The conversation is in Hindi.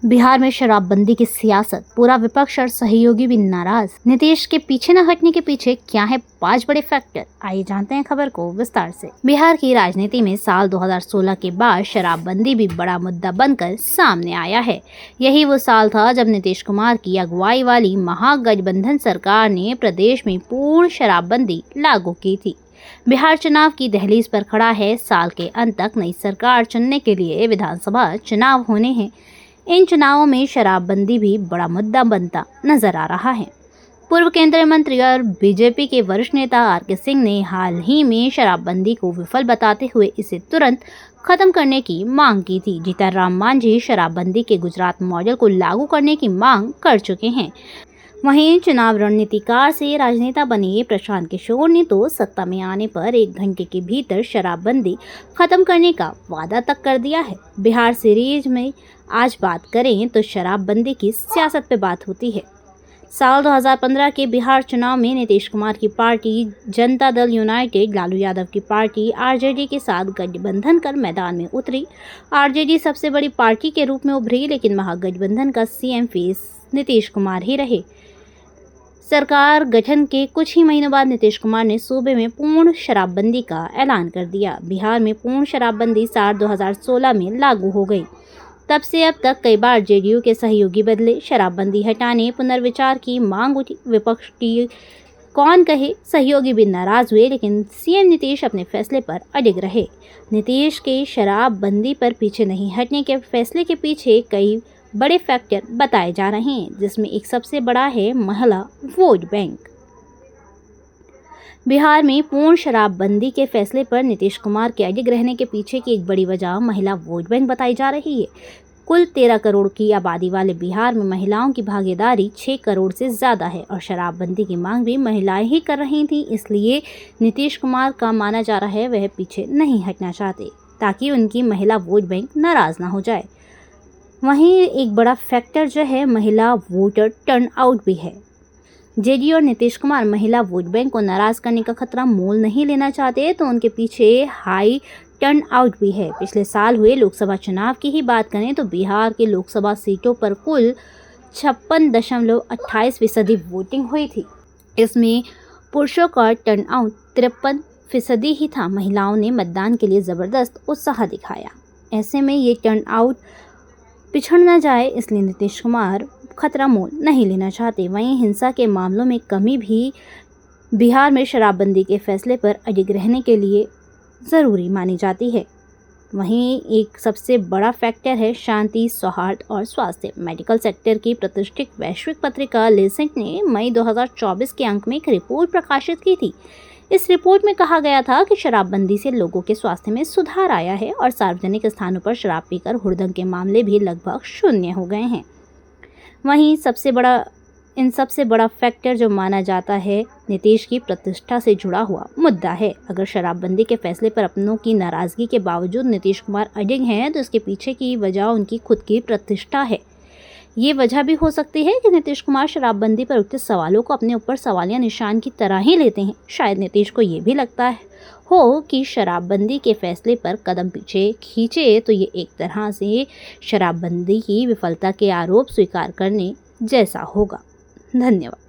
बिहार में शराबबंदी की सियासत, पूरा विपक्ष और सहयोगी भी नाराज। नीतीश के पीछे न हटने के पीछे क्या है 5 बड़े फैक्टर, आइए जानते हैं खबर को विस्तार से। बिहार की राजनीति में साल 2016 के बाद शराबबंदी भी बड़ा मुद्दा बनकर सामने आया है। यही वो साल था जब नीतीश कुमार की अगुवाई वाली महागठबंधन सरकार ने प्रदेश में पूर्ण शराबबंदी लागू की थी। बिहार चुनाव की दहलीज पर खड़ा है। साल के अंत तक नई सरकार चुनने के लिए विधानसभा चुनाव होने हैं। इन चुनावों में शराबबंदी भी बड़ा मुद्दा बनता नजर आ रहा है। पूर्व केंद्रीय मंत्री और बीजेपी के वरिष्ठ नेता आर.के. सिंह ने हाल ही में शराबबंदी को विफल बताते हुए इसे तुरंत खत्म करने की मांग की थी। जीतनराम मांझी शराबबंदी के गुजरात मॉडल को लागू करने की मांग कर चुके हैं। वहीं चुनाव रणनीतिकार से राजनेता बने प्रशांत किशोर ने तो सत्ता में आने पर 1 घंटे के भीतर शराबबंदी खत्म करने का वादा तक कर दिया है। बिहार सीरीज में आज बात करें तो शराबबंदी की सियासत पे बात होती है। साल 2015 के बिहार चुनाव में नीतीश कुमार की पार्टी जनता दल यूनाइटेड, लालू यादव की पार्टी आरजेडी के साथ गठबंधन कर मैदान में उतरी। आरजेडी सबसे बड़ी पार्टी के रूप में उभरी, लेकिन महागठबंधन का सीएम फेस नीतीश कुमार ही रहे। सरकार गठन के कुछ ही महीनों बाद नीतीश कुमार ने सूबे में पूर्ण शराबबंदी का ऐलान कर दिया। बिहार में पूर्ण शराबबंदी साल 2016 में लागू हो गई। तब से अब तक कई बार जेडीयू के सहयोगी बदले, शराबबंदी हटाने पुनर्विचार की मांग उठी। विपक्ष की कौन कहे, सहयोगी भी नाराज हुए, लेकिन सीएम नीतीश अपने फैसले पर अडिग रहे। नीतीश के शराबबंदी पर पीछे नहीं हटने के फैसले के पीछे कई बड़े फैक्टर बताए जा रहे हैं, जिसमें एक सबसे बड़ा है महिला वोट बैंक। बिहार में पूर्ण शराबबंदी के फैसले पर नीतीश कुमार के अडिग रहने के पीछे की एक बड़ी वजह महिला वोट बैंक बताई जा रही है। कुल 13 करोड़ की आबादी वाले बिहार में महिलाओं की भागीदारी 6 करोड़ से ज़्यादा है और शराबबंदी की मांग भी महिलाएं ही कर रही थीं। इसलिए नीतीश कुमार का माना जा रहा है वह पीछे नहीं हटना चाहते, ताकि उनकी महिला वोट बैंक नाराज ना हो जाए। वहीं एक बड़ा फैक्टर जो है महिला वोटर टर्न आउट भी है। जेडीयू और नीतीश कुमार महिला वोट बैंक को नाराज करने का खतरा मोल नहीं लेना चाहते, तो उनके पीछे हाई टर्न आउट भी है। पिछले साल हुए लोकसभा चुनाव की ही बात करें तो बिहार के लोकसभा सीटों पर कुल 56.28% वोटिंग हुई थी। इसमें पुरुषों का टर्न आउट 53% ही था। महिलाओं ने मतदान के लिए ज़बरदस्त उत्साह दिखाया। ऐसे में ये टर्न आउट पिछड़ न जाए, इसलिए नीतीश कुमार खतरा मोल नहीं लेना चाहते। वहीं हिंसा के मामलों में कमी भी बिहार में शराबबंदी के फैसले पर अडिग रहने के लिए ज़रूरी मानी जाती है। वहीं एक सबसे बड़ा फैक्टर है शांति, सौहार्द और स्वास्थ्य। मेडिकल सेक्टर की प्रतिष्ठित वैश्विक पत्रिका लेंसेट ने मई 2024 के अंक में एक रिपोर्ट प्रकाशित की थी। इस रिपोर्ट में कहा गया था कि शराबबंदी से लोगों के स्वास्थ्य में सुधार आया है और सार्वजनिक स्थानों पर शराब पीकर हुड़दंग के मामले भी लगभग शून्य हो गए हैं। वहीं सबसे बड़ा फैक्टर जो माना जाता है नीतीश की प्रतिष्ठा से जुड़ा हुआ मुद्दा है। अगर शराबबंदी के फैसले पर अपनों की नाराजगी के बावजूद नीतीश कुमार अडिग हैं, तो इसके पीछे की वजह उनकी खुद की प्रतिष्ठा है। ये वजह भी हो सकती है कि नीतीश कुमार शराबबंदी पर उठते सवालों को अपने ऊपर सवालिया निशान की तरह ही लेते हैं। शायद नीतीश को ये भी लगता हो कि शराबबंदी के फैसले पर कदम पीछे खींचे तो ये एक तरह से शराबबंदी की विफलता के आरोप स्वीकार करने जैसा होगा। धन्यवाद।